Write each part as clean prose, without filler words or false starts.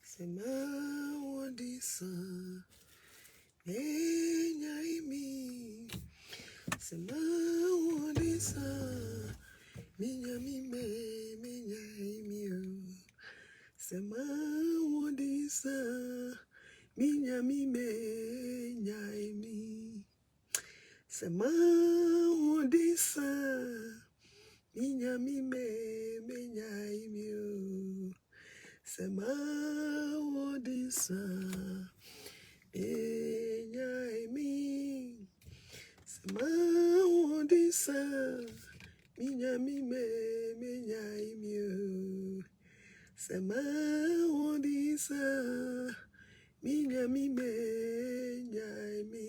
Sema wadisa Enyaimi Sema wadisa Minyamime Minyaimi Sema wadisa Minyamime Nyaimi Sema wadisa Minyamime Minyaimi Sema wadisa Enyaimi Sema wadisa Minyamime Minyaimi Sema wadisa Minyamime Nyaimi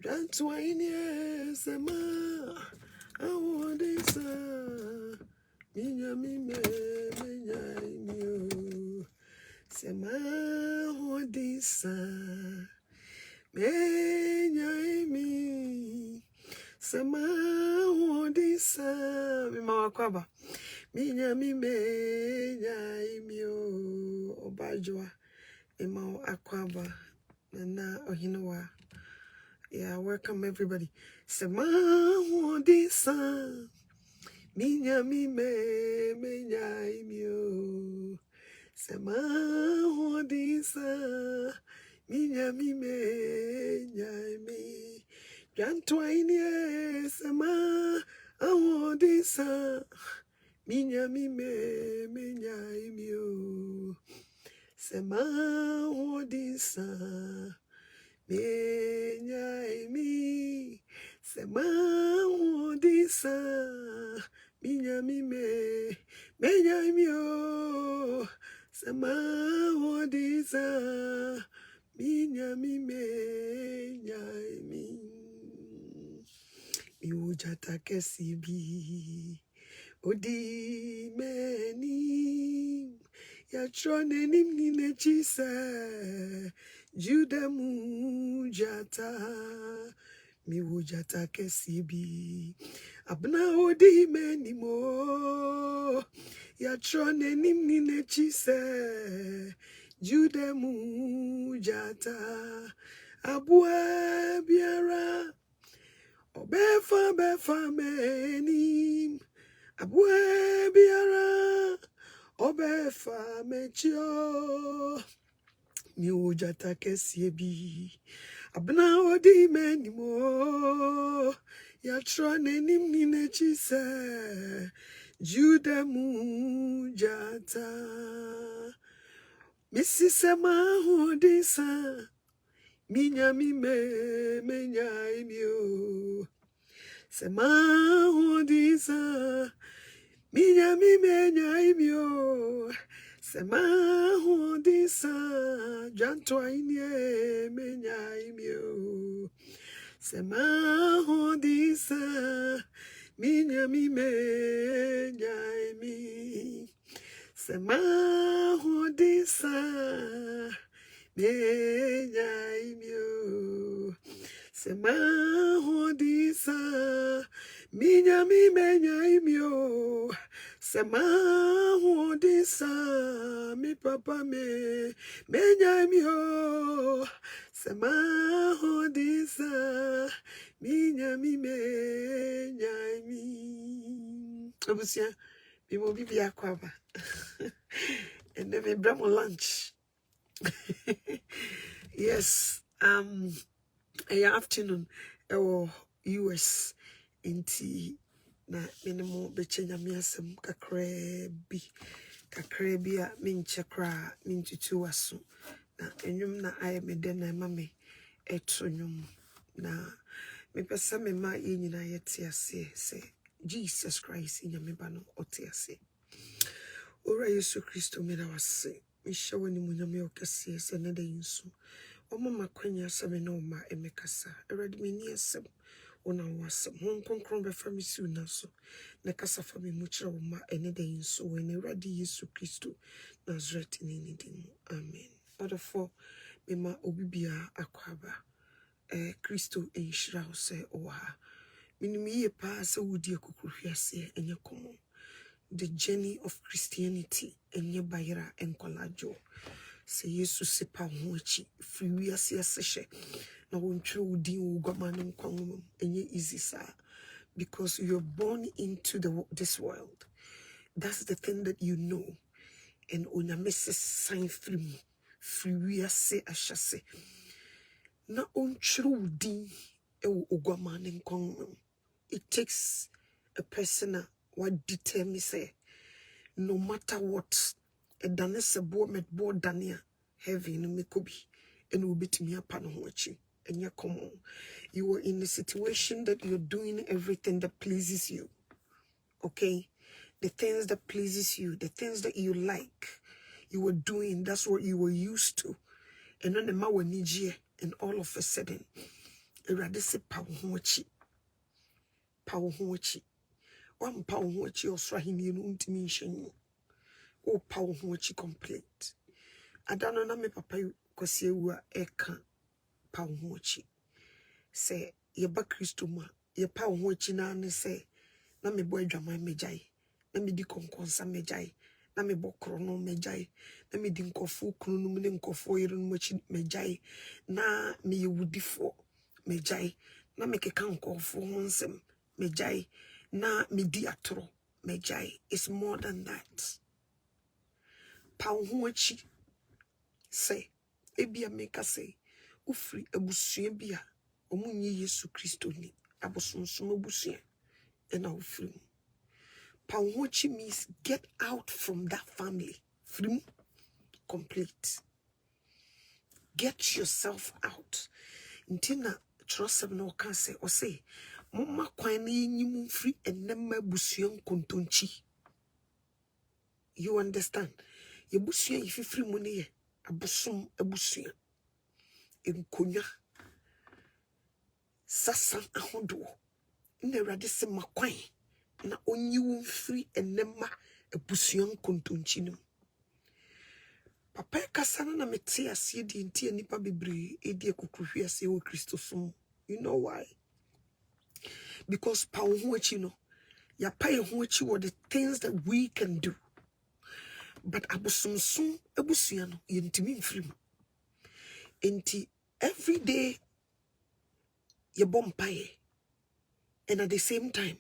Jantwainie Sema wadisa Minyamime Minyaimi Sema wadisa Minyaimi Sema wadisa Mima wakwaba Minyamime Nyaimi Obajwa Mima akwaba Nana Ohinowa. Yeah, welcome everybody. Sema wadisa Minyamime Minyaimi Sema wadisa Minyamime Nyaimi Jantwainie Sema wadisa Minyamime Minyaimi Sema wadisa Minyaimi Sema wadisa Minyamime Minyaimi Sema wadisa Minyamime Nyaimi Miujata kesibi Odi meni Yatrone nimni nechise Juda mujata Miujata kesibi Abna odi meni mo Yatrone nimni nechise Juda mujata Abue biara Obefa menim Abue biara Obefa mechio Miujata kesiebi Abna odi menimo Yatrone nimni nechise Juda mujata Missy Sema wadisa Minyamime Minyaimi Sema wadisa Minyamime Nyaimi Sema wadisa Jantwainie Minyaimi Sema wadisa Minyamime Nyaimi Sema wadisa Minyaimi Sema wadisa Minyamime Nyaimi Sema wadisa Mi papa me Minyaimi Sema wadisa Minyamime Nyaimi Obusia Bimo bibi akwaba and then we bring lunch. Yes, afternoon US inti na minimo bechenya miasem kakrebi a minchekra mintutu waso na enyum na aye mede na mame etonyum na mepesa me ma yenyina yetiase se Jesus Christ inyameba no otiase ora Yesu Kristo mera wase mishawo ni munyame okese se ne de yinso omo makwanya same na oma emekasa eradi mini esem ona wasem hon konkron be famisi una so ne kasa fami mu kire wo ma ene de yinso we ne eradi Yesu Kristo Nazareth ni din amen order mema obibia akwaba Kristo enhira wo se oha minimi pa se wudi akukuhwiase enye komo the journey of Christianity enye bayra enkolajo. Se Yesu se pa ho achi free wiase asehye na wontwe udi ugwamane nkwanwom enye easy sa because you're born into this world. That's the thing that you know. And onyame se sign free wiase ahyase na ontwe udi ugwamane nkwanwom. It takes a person what determine say no matter what a dane se bo met bo dania heavy no mekobi and will be to me upon watching and you come on. You are in a situation that you're doing everything that pleases you. Okay? The things that pleases you, the things that you like, you were doing, that's what you were used to. And then the mawanije, and all of a sudden, a radisi pawhochi. Pawhochi. One pawhochi or swahini untimishin. Oh, pawhochi complete. I don't know me papa because you were eka pawhochi. Say, ye ba Christo ma, ye pawhochi na ne say, na me boy drama mejai. Na me di konkonsa mejai. Na me bo krono mejai. Na me di nkofo krono mu ne nkofo yere no machi mejai. Na me ye wudi fo mejai. Na me keka nkofo honsem mejai. Na me di atoro mejai. It's more than that. Pawhochi say, ebia meka say, ufri ebusue bia omunye Yesu Kristo ni abosonsom ebusue ena ufri. Pawhochi means get out from that family. Free complete. Get yourself out. Ntina trust no can say or say mama kwan na yinyim free enema busue nkontonchi. You understand? Ye busue ififiri mu ne ye abosom ebusue. Enkonya sasa ahodo. Na Awurade se makwan na onyi wo free enema ebusue nkontonchi no. Papa kasana na mete ase di ntia nipa bebre edi ekokruhwe ase wo Kristo som. You know why? Because pawhochi no ya pa yehochi were the things that we can do. But abosomsom ebusua no yentimi mfiri mu. Enti every day ye bompaye and at the same time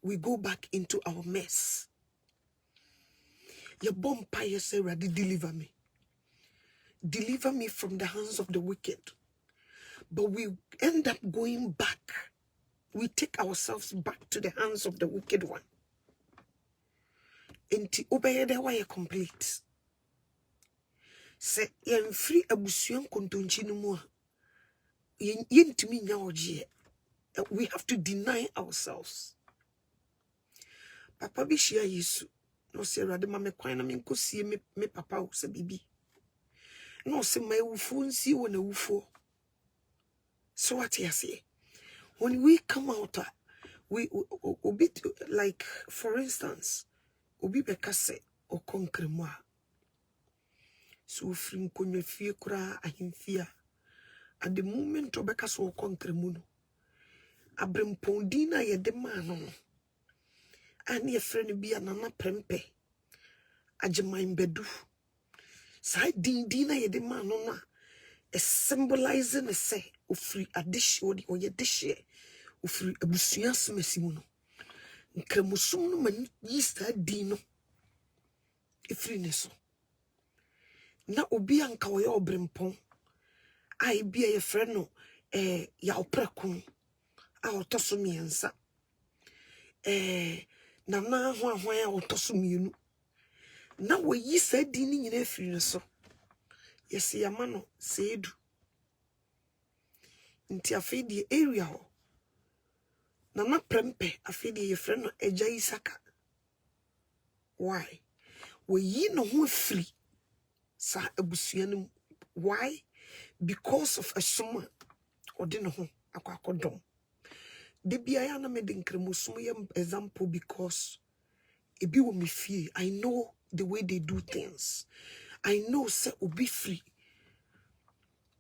we go back into our mess. Ye bompaye say Awurade deliver me. Deliver me from the hands of the wicked. But we end up going back. We take ourselves back to the hands of the wicked one. Enti obeye de wa ye complete. Se yen free abusuan kontonchi no mu a yentimi nya oje. We have to deny ourselves. Papa bi hia Yesu. No se Awurade ma me kwan na me nkosie me papa wo se bibi. No se ma ewufo nsi wo na ewufo. So what you say? When we come out, we like for instance, obi beka se o konkremwa. So frim konye fie kura ahimfia. At the moment obeka so o konkremu no. Abrempondina ye de mano. Ani ye friend bi anana prempe. Ajeman bedu. Sa dindina ye de mano na. A symbolizing a say ofri adish or ye dish ye ofri abusuya smesimuno. Nkremusum no man yista dino ifri neso. Na obi anka wo ye obrempon. Ai bia ye friend no ya oprekun a otoso miensa. Na na ho ahwan a otoso mienu. Na wo yisa dini nyina ifri neso. Yes, yamano seedu. Nti afedi area ho. Nana prempe afedi ye friend no eja Isaka. Why? We yi no ho free. Sa abusua no. Why? Because of a soma odi no ho akwakodom. De bia ya na me de nkremosom ye example because ebi wo me fie. I know the way they do things. I know say obi free.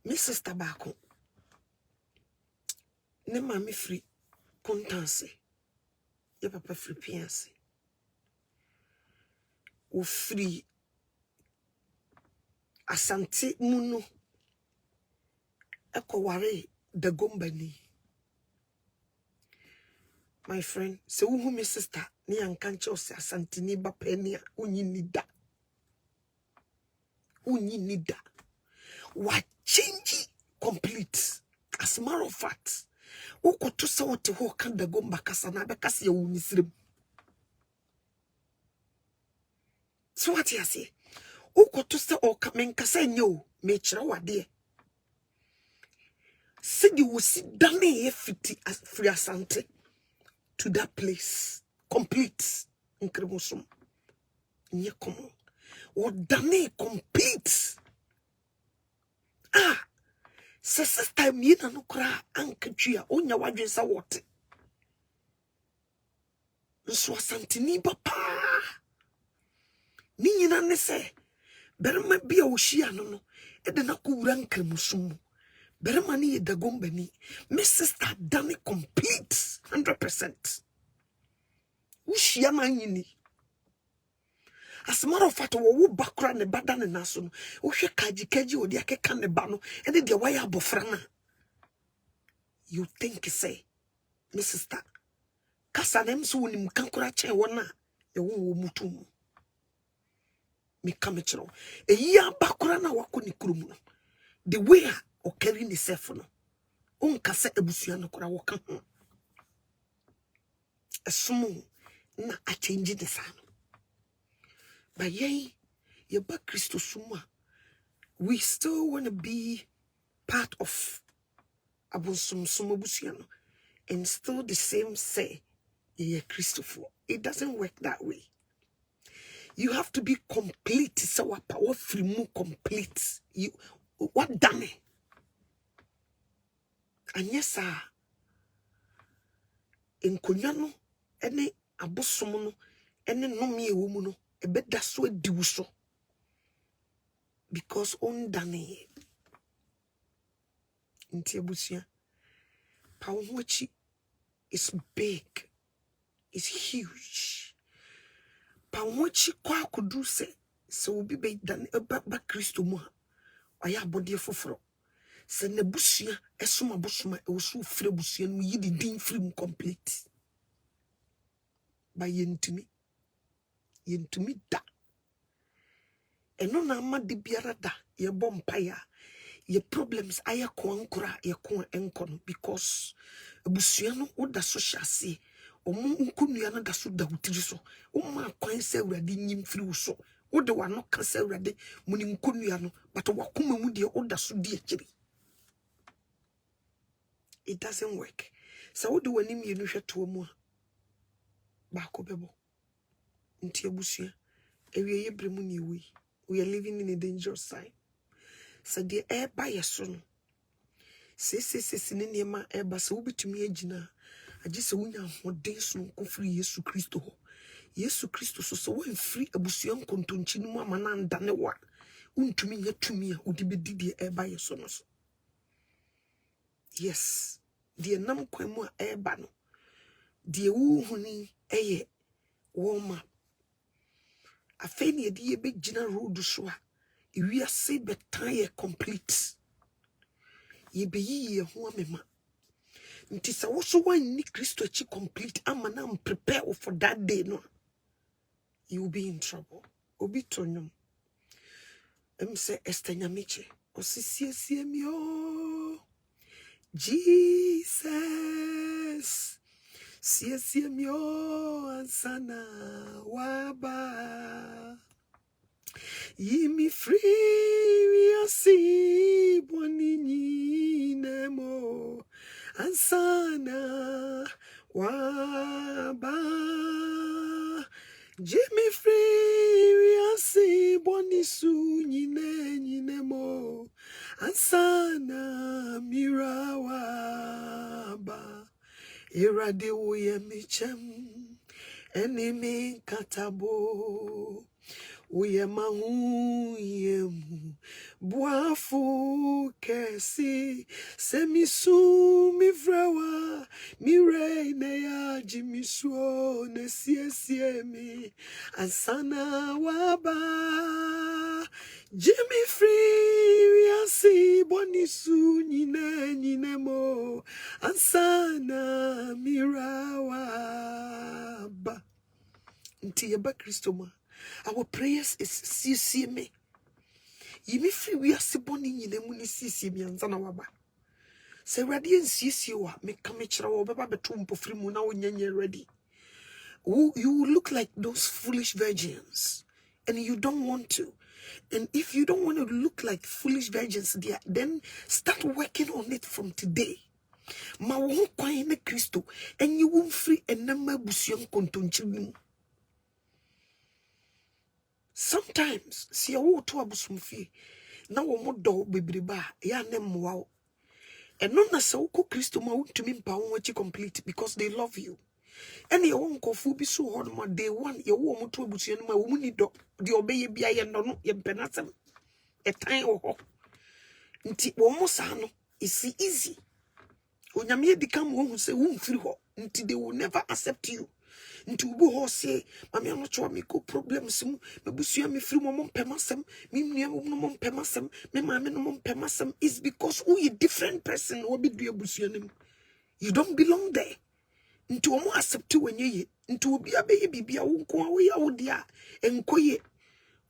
Me sister bako. Ne mami free kontanse. Ye papa free pianse. O free asante munu ekoware the gombani. My friend, se uhu me sister ni ankanche ose asante ni ba penia unyi nida. Unyi nida. Wa change complete. As a matter of fact, uko to sa wote ho kan the gomba kasa na be kasa ya unisirem. So what you say? Uko to sa o kamen kasa nyo me chira wade. Sidi wo si dane ye fiti as free asante to that place complete nkremusum nye komo wo dane complete se sister mi na no kra ankatwa onya wadwen sa wote nso asante ni papa ni nyina ne se berma bia wo hia no e de na ko wura nkremusum berma ni da gombani me sister dane complete 100%. Ushia manyini. As a matter of fact, wo bakra ne bada ne naso no. Uhwe kaji odi akeka ne ba no. Ede de waya abofra na. You think say, my sister, kasa dem so wonim kankura chen wona ye wo mutum. Me kamechro. Eyi abakra na wako ni kurum no. The way o carry ni self no. Onkasa ebusua no kura wo kan ho. Esumu na a change the sound. But yay, ye ba Christo suma. We still want to be part of Abosum Sumabusiano and still the same say ye Christopher. It doesn't work that way. You have to be complete. So our power free mu complete. You what done it? And yes, sir. In Kunyano, any Abosumuno, any no me woman. Ebe da so diuso because on dane nti abusia pawochi is big, is huge. Pawochi kwa kudu se obi be dan ba Kristo mu aya body foforo se na busia esoma bosoma e wo so fire busia no yi din free complete ba yentumi da eno na ama de biara da ye bompa ya ye problems aya ko ankura ye ko enkono because abusua no oda so hyase omo nkunua na da so da hutiri so omo akwan se awrade nyim firi wo so ode wa no ka se awrade muni nkunua no but wakoma mu de oda so de akiri. It doesn't work. So ode wani mi enu hweto mu a ba ko bebo nti abusua ewie ye bremu ni ewi. We are living in a dangerous time. So the air by your son. Say, Nema air so be to me agina. I just win what days no go free Yesu Christo. Yesu Christo so when free a busian contonchinua manan danewa. To me yet to me, would be the air by your sons. Yes, dear Nam Quemo air bano. Dear woo honey, aye, warmer. A fany dear big general road to swa. We are say better complete. Ye be ye who am Ntis also one ni Christo chi complete. I'm prepared for that day. No, you will be in trouble. Obi tonum. Say Estenya Miche. Osisi mio Jesus. Sie mio ansana waba. Yimi free we see bonini nemo ansana waba. Jimmy free we see bonisu nemo ansana mirawaba. Irade uye michem enemy katabo. Uyemahu yemu buafu kesi semisu mivrewa mire ne ya jimisuo ne sie mi ansana waba Jimmy free yasi bonisu nyine mo ansana mirawa ba nti yeba Kristo ma. Our prayers is see me. Yimi free we are siboni nyine mu ni sisi mi ansana waba. Se ready and sisi wa me kame chira wo beba beto mpofri mu na onyenye ready. You look like those foolish virgins and you don't want to. And if you don't want to look like foolish virgins, then start working on it from today. Ma wo kwan na Kristo and you won't free and nama busuam kontonchim. Sometimes see wo to abusumfie na wo modo bebreba ya nem wow. And no na se wo ko Kristo ma wontumi mpa wo wachi complete because they love you. And your uncle fu bi so hard ma day one ye wo mo to abusuan ma wo mu ni do de obeye bia ye no ye penasem e tan wo ho nti wo mo sa no is easy onyame di kam wo hu se wo mfiri ho nti they will never accept you nti ubu ho se mami ano cho me ko problems mu mabusua me firi mo pemasem me nua mo pemasem me mama no mo pemasem is because who you different person wo bi du abusua nim you don't belong there. Nti omo accept wenye ye nti obi abeye bibia wo nko a wo ya wo dia enkoye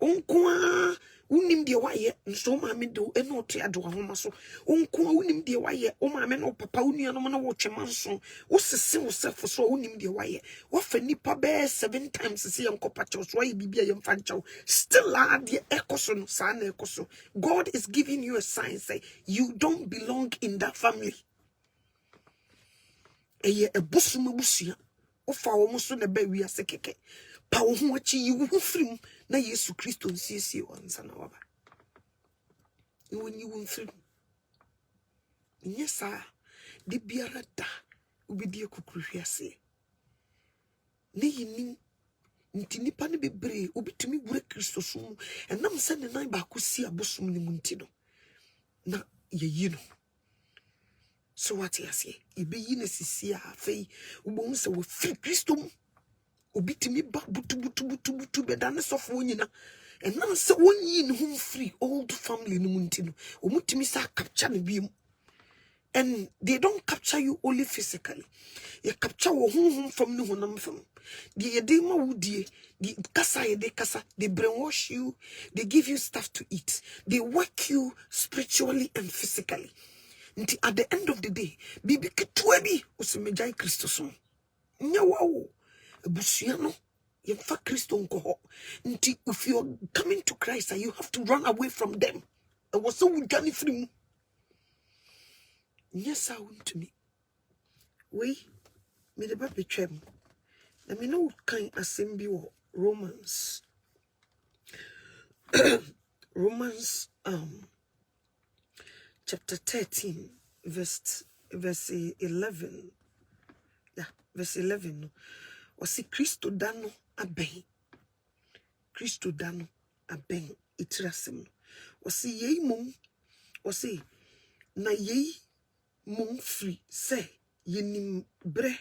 onko a unim de waye nso ma me do eno oto ade wa homa so onko a unim de waye o ma me no papa unua no na wo twema nso wo sese wo sefo so unim de waye wo fa nipa be 7 times se yenkopa cho so waye bibia ye mfa nchaw still a de ekoso no sa na ekoso. God is giving you a sign say you don't belong in that family. Eye ebusuma busua ofa wo muso na ba wi ase keke pa wo ho achi yi wo firim na Yesu Kristo nsiesie wansa na waba iwo nyi wo firim nyesa de biara da obidi ekukuru ase ne yinim nti nipa ne bebre obitumi wure Kristo so enam se ne nan ba kosi abosum ne munti no na ye no. So what you say? Ibe yine sisi afei ubon se wo free Kristo mu obitimi ba butu bedane sofo nyina enam se wonyi ne hom free old family no munti no omutimi sa capture ne biem. And they don't capture you only physically. You capture wo hom from ne honam fam. The edema wudie, the kasa ye de kasa, they brainwash you, they give you stuff to eat. They work you spiritually and physically. Nti at the end of the day, bibi kitwa bi osimejai Kristo so. Nya wawo ebusua no ye fa Kristo nko ho. Nti if you are coming to Christ, you have to run away from them. E was so wudani free mu. Yes, I want to me. We me the baby twem. Na me no kan assembly wo Romans. Romans chapter 13 verse 11. Yeah, verse 11. Wasi Kristo dano aben. Kristo dano aben itrasem. Wasi yei mum. Wasi na yei mum free se yenim bre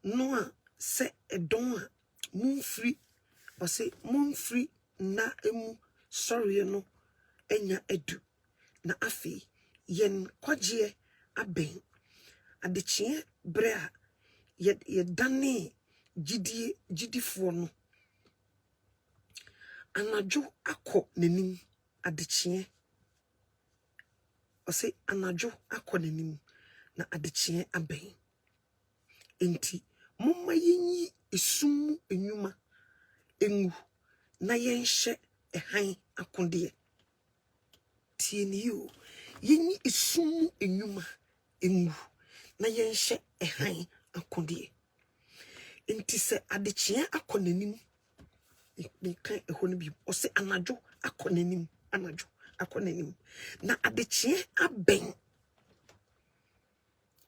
noa se edon mum free. Wasi mum free na emu sorry no enya edu. Na afi yen kwaje aben adechie brea ye dane gidifo no anajo akọ nanim adechie ose anajo akọ nanim na adechie aben enti momma yenyi esum enwuma engu na yenhye ehan akode tieniyo yenyi esum enwuma engu na yenhye ehan akode enti se adechie akọ nanim me kan ehɔ no bi ose anajo akọ nanim anajo akọ nanim na adechie aben.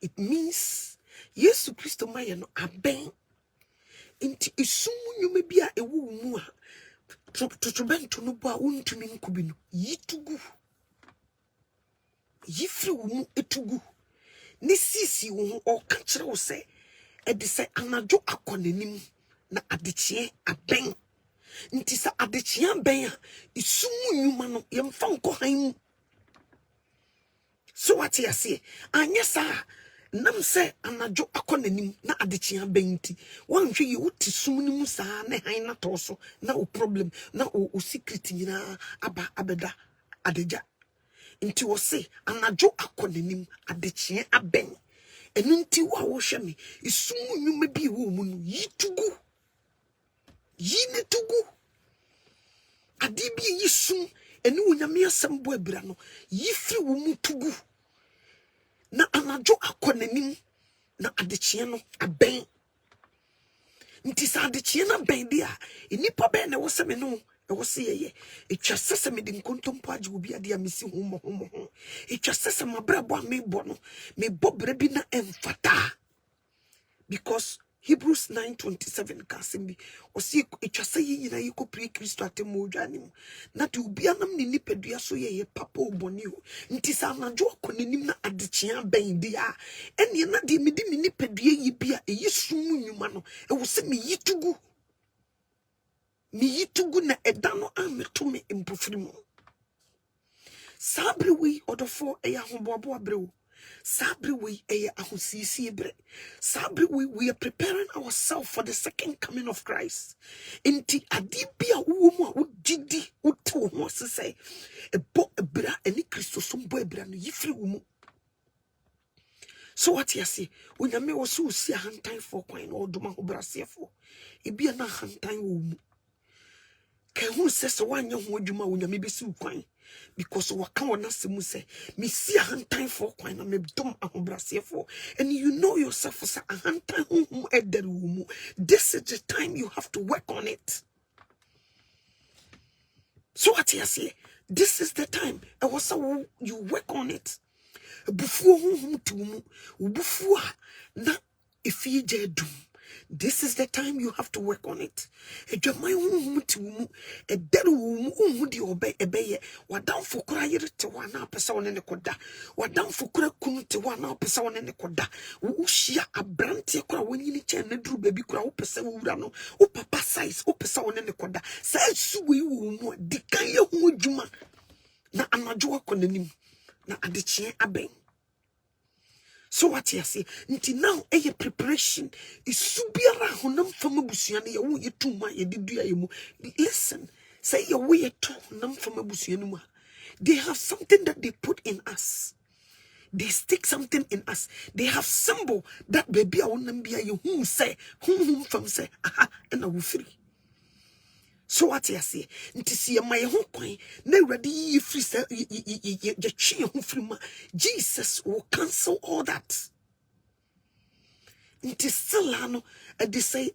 It means Yesu Kristo maye no aben enti esum nwuma bi a ewu mu a Trobento no ba untumi nkubi no yitugu yifri wo mu etugu ni sisi wo o ka kire wo se e de se anadwo akonanim na adechie aben nti sa adechie aben a isumu nyuma no yemfa nko han mu so what you say anya sa nam se anadwo akonanim na adechie aben nti wanhwe ye wuti sum ni mu sa na han na to so na o problem na o secret nyina aba abeda adeja nti wo se anadwo akonanim adechie aben enu nti wa wo hwe me isumu nyuma bi wo mu no yitugu yine tugu adibi yisum enu wonyame asem bo abira no yifri wo mu tugu na anadwo akonanim na adechie no aben nti sa adechie na ben dia enipa ben na wo se me no e wo se ye etwa sese me de nkontompo age obi ade amesi homo etwa sese mabrabo a me bo no me bobra bi na emfata because Hebrews 9:27 kasimbi osi etwa se yi nyina yiko pre Kristo atemo odwanim na te obi anam ne nipadua so ye papa oboni ho nti sa anadwo akonanim na adechia ben dia ene na de medi me nipadua yi bia eyisum nyuma no e wo se me yitugu na edano ameto me mpofrimo sabre wi odofo eya hobobo abreu sabre we ahosisi bre sabre we are preparing ourselves for the second coming of Christ inti adibia wo mu a wodidi woto ho sese ebo ebra eni Kristo so mbo ebra no yifri wo mu so what you say onyame wo so si ahantan for kwan no odoma ho brasefo ebia na ahantan wo mu ke hu sese wanya ho adwuma onyame besi kwan because waka wona semu say me see ahantan for kwan na me dom ahobrasefo and you know yourself for ahantan hu eder wo mu. This is the time you have to work on it. So what you say, this is the time I was so you work on it. Bufu hu ti wo mu bufu na efi je dum. This is the time you have to work on it. Ejamai humuti wumu, ederu wumu umudi obe ebeye. Wadam fukura yirite wana pesa wanene koda. Wadam fukura kunuti wana pesa wanene koda. Ushia abranti ya kura wenyini chene dru baby kura upesa urano. Upapa size upesa wanene koda. Sa suwe wumu dikanye humu juma. Na anajua konenim. Na adichie abeng. So what you say? Until now, preparation is subiara honam fama busuane ya wo yetuma ye didua yemu. Listen, say your way to nam fama busuane. They have something that they put in us. They stick something in us. They have symbol that baby I won't be you whom say whom from say aha and I will free. So what you say? Nti see my home coin. Ne ready ye free say ye chi free ma. Jesus will cancel all that. Nti still ano they say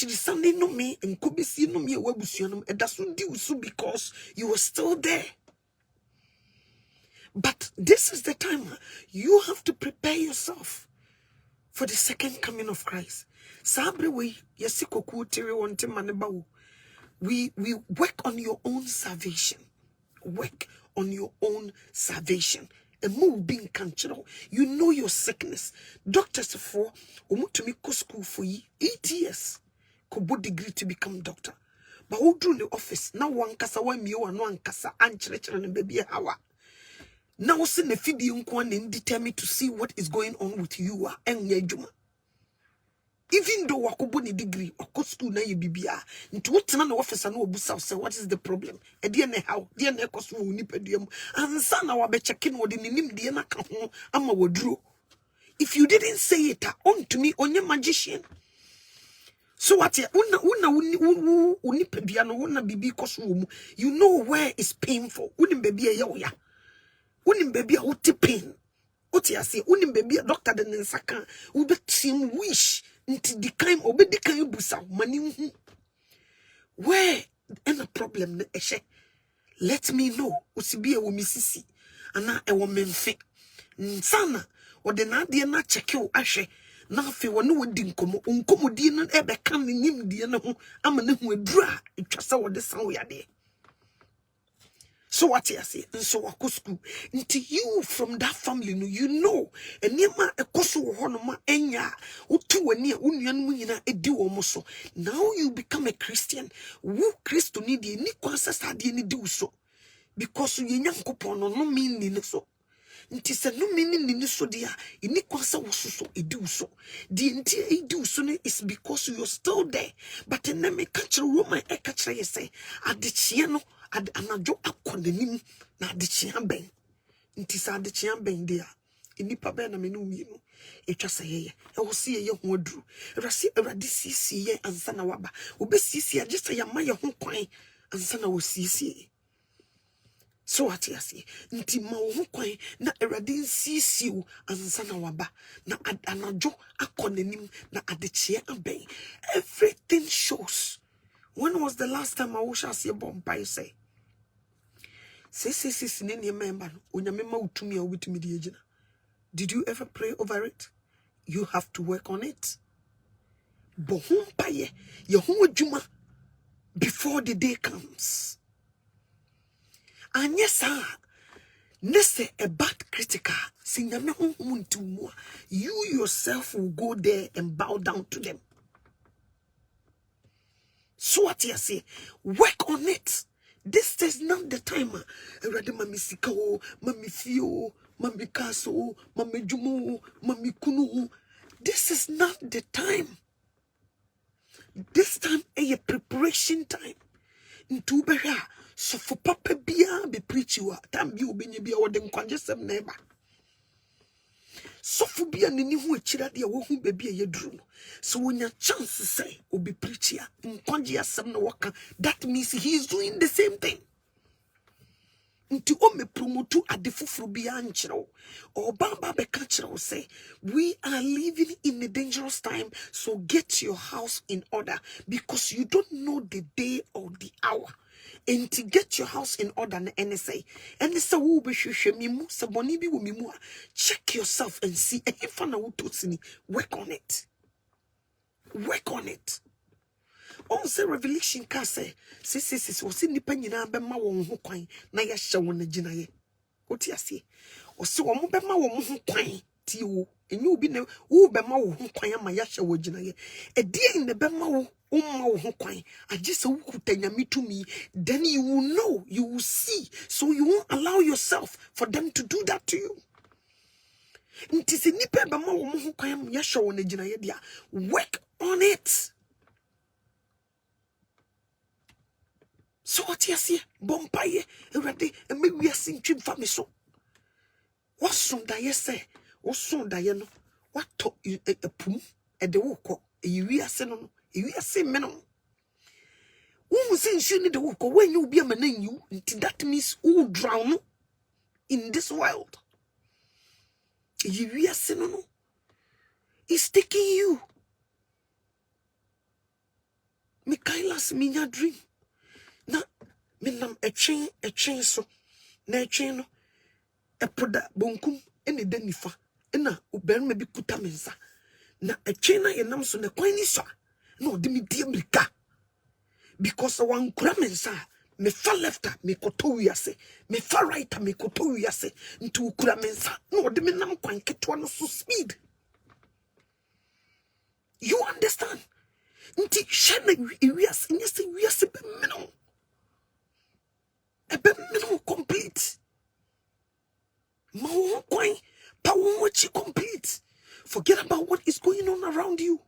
Sunday no me and kubisi no me wabusianum and that's what do so because you were still there. But this is the time you have to prepare yourself for the second coming of Christ. Sabre we yesikoku tiri wonte manebawo. We work on your own salvation. Work on your own salvation. And move being control. You know your sickness. Doctors for to make school for 8 years. Kobo degree to become doctor. But who do in the office? Now one kasa one you and one kasa and baby hawa. Now send the video and determine to see what is going on with you and your even though wakobo ni degree wako school na ye bibia nti wotina na officer na obusa say what is the problem e de na how de na ekoso wo ni paduam ansa na wa be check in wodi nim de na ka ho ama waduro. If you didn't say it on to me onye magician. So what uni padua no wona bibi koso wo mu you know where is painful uni baby ye wo ya uni baby a wote pain oti ase uni baby doctor de nsaka wo betim wish nti di kan obedi kan busa mani hu where any problem na ehye let me know osibie wo misisi ana e wo memfe nsana ode na de na check o ahwe na afi wo ne wodi nkomodi no ebe kan ne nimdie ne ho ama ne ho adura etwa se wo de san wo yade. So what you say? And so wako school. Until you from that family, no, you know. And yema ekoso honoma enya utu wania unyan muina edi omoso. Now you become a Christian. Wu Christo ni di ni kwansa sadi ni di uso. Because you nyankopon no mean ni so. Nti se no mean ni so dia ini kwansa wososo edi uso. Di nti edi uso ne is because you're still there. But eneme catch woman e catch ye say adechie no anajo akonanim na adechia ben nti sa adechia ben dia enipa ben na menu mi no etwa sayeye e wo se ye ho aduru erade sisi ye ansa na waba obesisi age say ya ma ye ho kwan ansa na wo sisi. So what you say? Nti ma wo ho kwan na erade sisi wo ansa na waba na anajo akonanim na adechia ben. Everything shows. When was the last time I wish I see a bomb by say? Say, nini member, unyamema utumi ya ubitumi diejina. Did you ever pray over it? You have to work on it. Bohum paye, yehunwa juma, before the day comes. And yes, sir, nese a bad critical, you yourself will go there and bow down to them. So what you say? Work on it. This is not the time. Ready, mami sikao, mami fio, mami kaso, mami jumo, mami kunu. This is not the time. This time is a preparation time. Into beha, so for papa biya be preach you. Tam you be nibi awarding congestion neighbor. So for be an any who chira dia wo hu baby ye dru. So when your chance say will be preacher in conjia some no worker, that means he's doing the same thing. Nti o me promotu adefufru bi anchiro or baba be kachiro say we are living in a dangerous time, so get your house in order because you don't know the day or the hour. And to get your house in order, NSA. NSA will be shemimu, sabonibi wumimua. Check yourself and see. Work on it. Work on it. Also, Revelation can say, sis, was in the penny na bema won ho kwan na ya hye won agina ye. Oti ase. O se wo bema won ho kwan ti wo. Enye obi na wo bema wo ho kwan ama ya hye wo agina ye. Edie in the bema wo I just then you will know, you will see, so you won't allow yourself for them to do that to you. Work on it. So what you see, Bompaye, ready, and maybe we are seeing trim family so. What soon da ye say? What soon da ye no? What to a pum at the walk? You are saying. You are saying, men, who says you need to walk when you be a man in you, that means who drown in this world. You are saying, no, it's taking you. Michaelas, minya dream. Na, minam a chain so, na chain, a poda bonkum, and a denifa, and na, uber may be kutamensa. Na a chain I am so na quini sa. No, dimi diamrika. Because one kramensa, me far left, me koto yase, me far right, me koto yase, into kramensa. No, dimi nam kwanket one so speed. You understand? Nti shane wiase, nyese wiase be minimum. A be minimum complete. Ma wo kwan, pa wo chi complete. Forget about what is going on around you.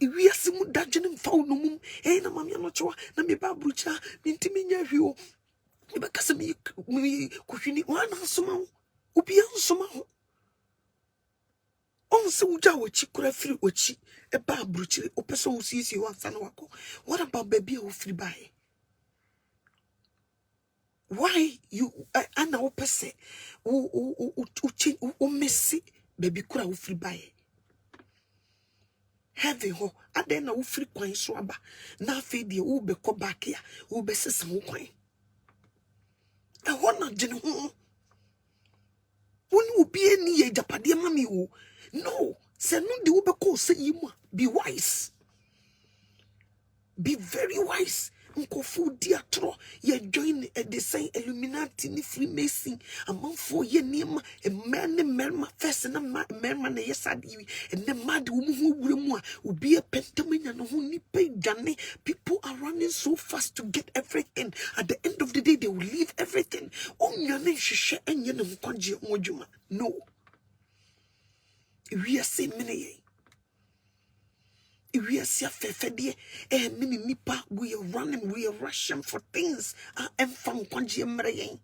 We are simu dajenim found no mum. Eh na mami anochoa na me ba brucha mintimi nya hwio. E ba kasa me kuhwini wana soma. Obi ansoma ho. On se uja wachi kura free wachi e ba bruchire opeso usisi wa sana wako. What about baby o free by? Why you ana opese o mesi baby kura o free by? Heavy ho aden na wo free kwan so aba na afi de wo be ko back ya wo be sesa wo kwan e ho na gene ho When you be any Japadi mami, no, say no, the Uber call say you be wise. Be very wise. Unko fu diatro ye join the same Illuminati ni Freemason among 4 year name a man merma first and a merman yesadi and the mad woman who be a pentamina and who ni pay Johnny. People are running so fast to get everything. At the end of the day, they will leave everything. On your name, she and your name. No, we are saying many. We are fefedie mini nipa, we are running, we are rushing for things. And from Konji Mrayen.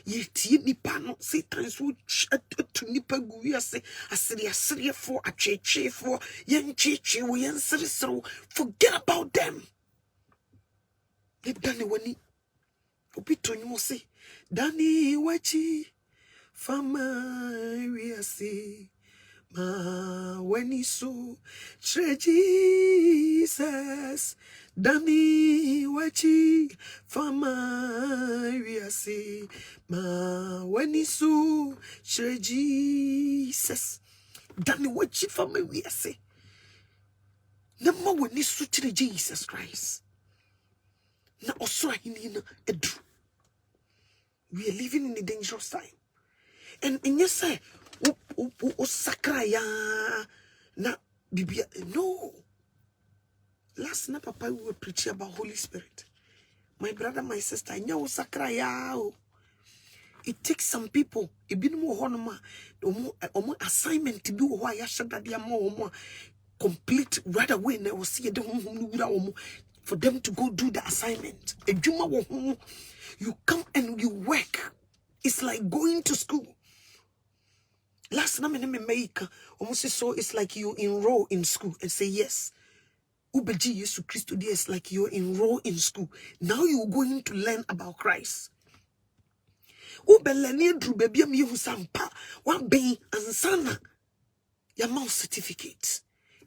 Ye nipa no Satan's would to nipa we say a Syria for a che for young che we answer so forget about them. Let Danny Wani Opito you say Danny Wachi Fama we say Ma when he saw Jesus, Danny Wachi Fama we say Ma when he saw Jesus, Danny Wachi Fama we say Nama when he saw Jesus Christ. Na also in a drew. We are living in a dangerous time, and yes, sir. Sakraya na bibia no. Last night papa we were preaching about Holy Spirit. My brother, my sister, nya sakraya. It takes some people e bi no honoma omo assignment to do why ya shada dia mo complete right away na we see them for them to go do the assignment. You come and you work. It's like going to school. Last time in America, almost so it's like you enroll in school and say yes. Ubeji Yesu Christo, it's like you enroll in school. Now you're going to learn about Christ. Ubeleni drew baby sampa one bay and sana your mouth certificate.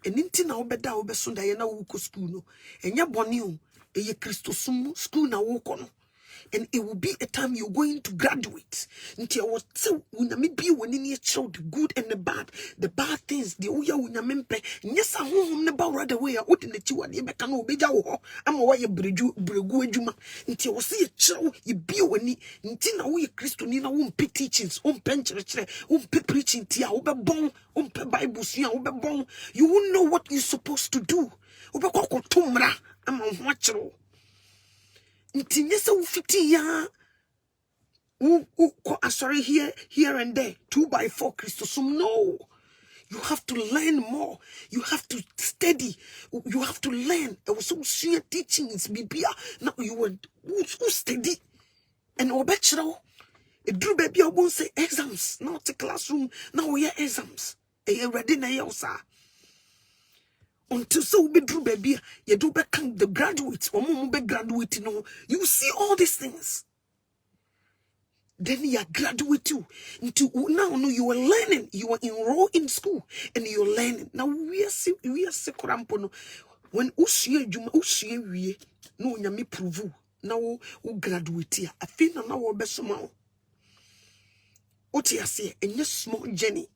And intina obeda obesunda yana wuko school no. And ya boni ye Christo school na wuko. And it will be a time you're going to graduate. Until what so when be when in your child the good and the bad things, the uya unyamempe, yes, I home never right away. What in the two and you can obey. I'm away a bregu juma until you see a child you be when until we Christonina won't pay teachings, pen church, pay preaching tia, bon, pay Bible, bon. You won't know what you're supposed to do. Ubeko tumra, I'm on watching. Ntinyesa ufiti ya sorry here and there 2x4 Christosum. No, you have to learn more. You have to study. You have to learn. I was so senior teachings bibia. Now you were study and obechro. It drew baby I won't say exams. Not the classroom. Now we are exams. You ready now, sir? Until so be drew baby, you do back the graduates or more be graduating. No, you see all these things. Then you are graduate too. Into now no, you are learning, you are enrolled in school, and you are learning. Now we are sekorampono. When usiye juma usiye we no nyame prove now u graduate here. I feel now obesoma. Oti ase enye small journey.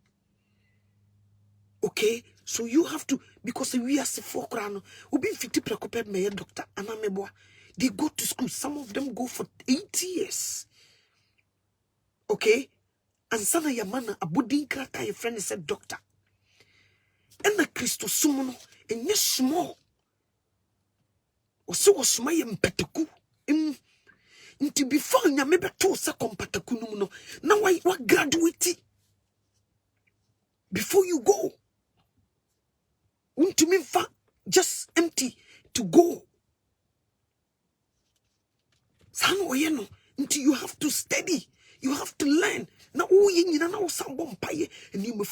Okay, so you have to, because we are for crown, ubi 50 preoccupied me doctor anameboa. They go to school. Some of them go for 8 years. Okay, and sana yamana abudi krata your friend said doctor. And the Christo sumono and yes small. Also was my impetuku. Into before ya maybe 2 second pataku no. Now I what graduate before you go. To me, just empty to go. Until you have to study, you have to learn. Now, and you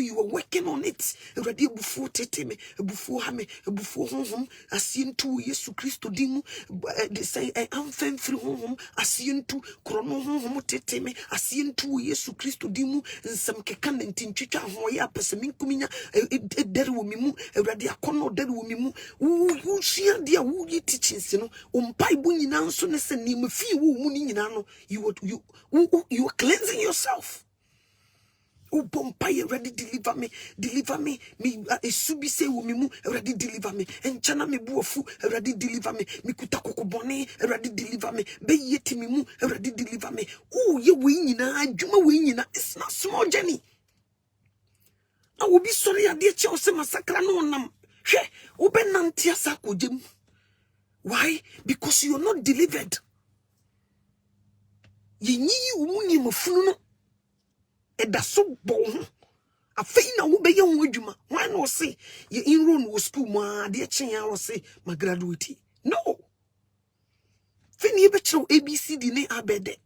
you are working on it. Already before teteme, before hame, before home, asien to Yesu Christo dimu, they say I am fem free home, asien to chrono home teteme, asien to Yesu Christo dimu, and some kekan and tinchicha hoya pesamin kumina, dead womimu, already a corner dead womimu, who see dear woo ye teachings, you know, pai bunny nanso and name a few woo mooning, you would you are cleansing yourself. Oh, Bompire, ready deliver me, me subi say mu, ready deliver me, and chana me buofu, ready deliver me, mikutako bone, ready deliver me, be yeti mu, ready deliver me. Oh, ye winina, juma winina, it's not small journey. I will be sorry I did chose massacre no nam. She, open nantia sako jem. Why? Because you are not delivered. Ye ni umuni mofunu. Eda so bon. A na wo be ye ho adwuma. Why no say ye enroll no school ma de chen ya wo say ma graduate. No. Fe ni be kire ABCD ne abede.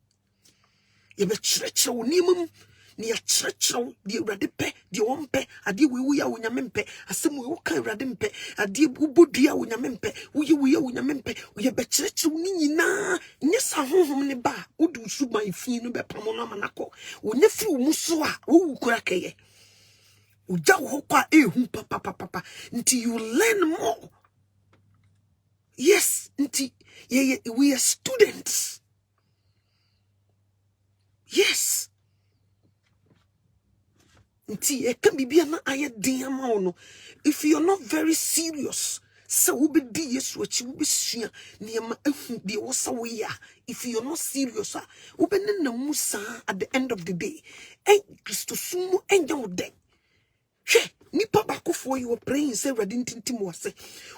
Ye be kire wo ni mum ni ya kire de urade pe de won pe ade we ya wo nyame mpe asem we wo kan urade mpe ade ubodua wo nyame mpe wo ya wo nyame mpe ye be kire wo ni nyina nye sa honhom ne ba wo du su ban fi no be pamo na manako wo nya fi wo muso a wo wukura keye uja wo kwa ehu papa until you learn more. Yes, until we are students. Yes. Until can be na aye diama no. If you're not very serious, so will be yes what you be sure niema ehu de wosa we ya. If you're not serious, will be na musa at the end of the day. En Christo sumo enja wo de. She nipa bakofo you were praying say ready tintim wase